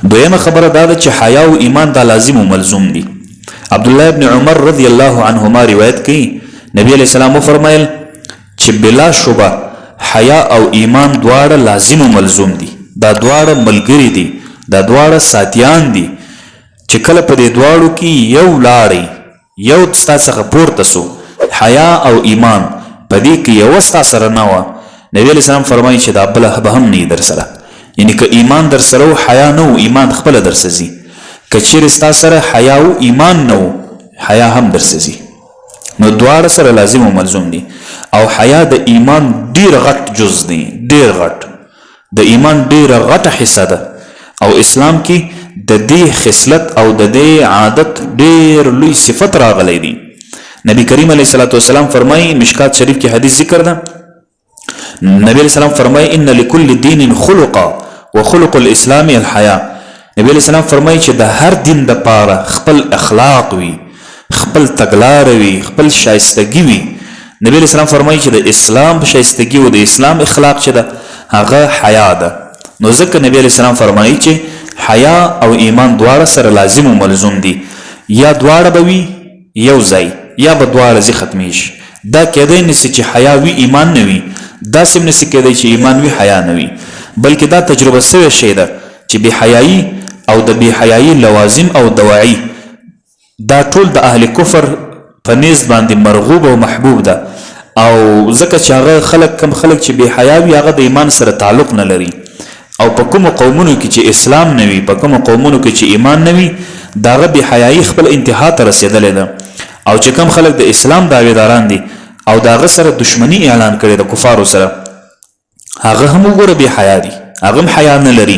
دویمه خبره دا ده چې حیا او ایمان دا لازم او ملزوم دي. عبدالله ابن عمر رضی الله عنهما روایت کوي نبی علیہ السلام فرمایل چې بلا شبه حیا او ایمان دواړه لازم او ملزوم دي، دا دواړه ملګري دي، دا دواړه ساتیان دي چې کله په دې دواړو کې یو لاړی، یو ستا څخه پورته سو، حیا او ایمان په دې کې یو ستا سره نه وه، نبی علیہ السلام فرمایي چې دا بله به هم نه در سره. یعنی که ایمان در سره و حیا نه و ایمان خپله درسه ځي، که چیرې ستا سره حیا و ایمان نه و حیا هم درسه ځي. نو دواړه سره لازم او ملزوم دي. او حیا د ایمان ډیر غټ جز دی، ډیر غټ، د ایمان ډیره غټه حصه ده. او اسلام کې د دې خصلت او د دې عادت ډیر لوی صفت راغلی دی. نبی کریم علیه الصلاة والسلام فرمایي، مشکات شریف کې حدیث ذکر ده، نبی علیہ السلام فرمایي ان لكل دین خلقا وخلق الاسلام الحیا. نبی علیہ السلام فرمایي چې د هر دین د پاره خپل اخلاق وي، خپل تګلاره وي، خپل شایستګي وي. نبی علیہ السلام فرمایي چې د اسلام شایستګي او د اسلام اخلاق چې ده هغه حیا ده. نو ځکه نبی علیہ السلام فرمایي چې حیا او ایمان دواړه سره لازم او ملزوم دي. یا دواړه به وي یو ځای، یا به دواړه ځي ختمیږي. دا کېدی نسي چې حیا وي ایمان نه وي، داسې هم نسي کېدی چې ایمان وي حیا نه وي، بلکې دا تجربه سوې شی ده چې بې حیایي او د بې حیایي لوازم او دواعي دا ټول د اهل کفر په نیز باندې مرغوب او محبوب ده. او ځکه چې هغه خلک کم خلک چې بې حیا وي هغه د ایمان سره تعلق نه لري. او په کومو قومونو کې چې اسلام نه وي، په کومو قومونو کې چې ایمان نه وي، د هغه بې حیایي خپل انتها ته رسېدلې ده. او چې کم خلک د اسلام دعویداران دي او د هغه سره دشمني اعلان کړي د کفارو سره، هغه هم وګوره بې حیا دي، هغه هم حیا نه لري.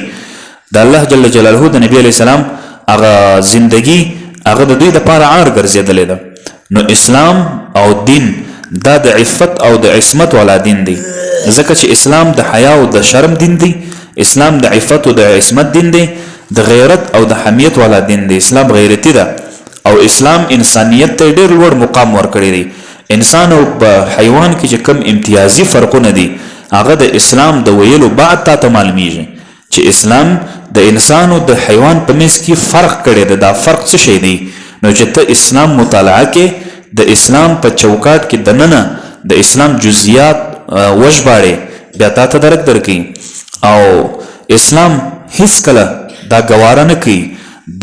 د الله جل جلاله د نبی علیه السلام هغه زندگی هغه د دوی دپاره عار ګرځېدلې ده. نو اسلام او دین دا د عفت او د عصمت والا دین دی، ځکه چې اسلام د حیا او د شرم دین دی، اسلام د عفت او د عصمت دین دی، د غیرت او د حمیت والا دین دی. اسلام غیرتی ده او اسلام انسانیت ته ډېر لوړ مقام ورکړی دی. انسان او په حیوان کې چې کم امتیازي فرقونه دي هغه د اسلام د ویلو بعد تا ته معلومیږي چې اسلام د انسان او د حیوان په منځ کې فرق کړی دی. دا فرق څه شی دی؟ نو چې ته اسلام مطالعه کې د اسلام په چوکاټ کې دننه د اسلام جزئیات وژباړې بیا تا ته درک درکوي. او اسلام هیڅکله دا ګواره نه کوي،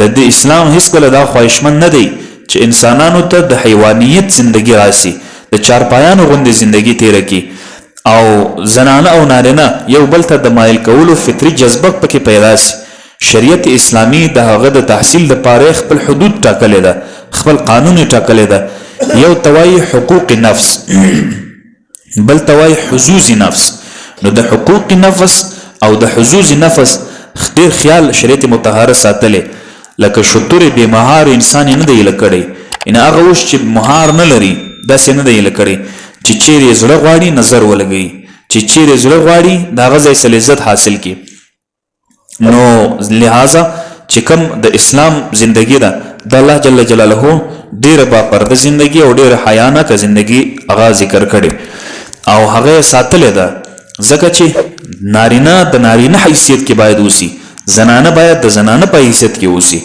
د اسلام هیڅکله دا خواهشمند نه دی چې انسانانو ته د حیوانیت زندگی راسي، د چارپایانو غوندې زندگی تیره کی، او زنانه او نارینه یو بل ته د مایل کولو فطري جذبه پکې پیدا سي. شریعت اسلامی د هغه د تحصیل لپاره خپل حدود ټاکلې ده، خپل قانون ټاکلې ده. یو توای حقوق نفس، بل توای حظوظ نفس. نو د حقوق نفس او د حظوظ نفس ډېر خیال شریعت مطهره ساتلې. لکه شطور بې مهار انسان نه دی لکړی، ان هغه اوس چې مهار نه لري داسې نه دی لکړی چې چیرې زړه غواړي نظر ولګوي، چې چیرې زړه غواړي د هغه ځای څه لذت حاصل کړي. نو لہذا چې کوم د اسلام زندگی ده د الله جل جلاله ډیره با پرده زندگی او ډیره حیاناکه زندگی هغه ذکر کړي او هغه ساتلې ده. ځکه چې نارینه د نارینه حیثیت کې باید اوسي، زنانه باید د زنانه په حیثیت کې اوسي.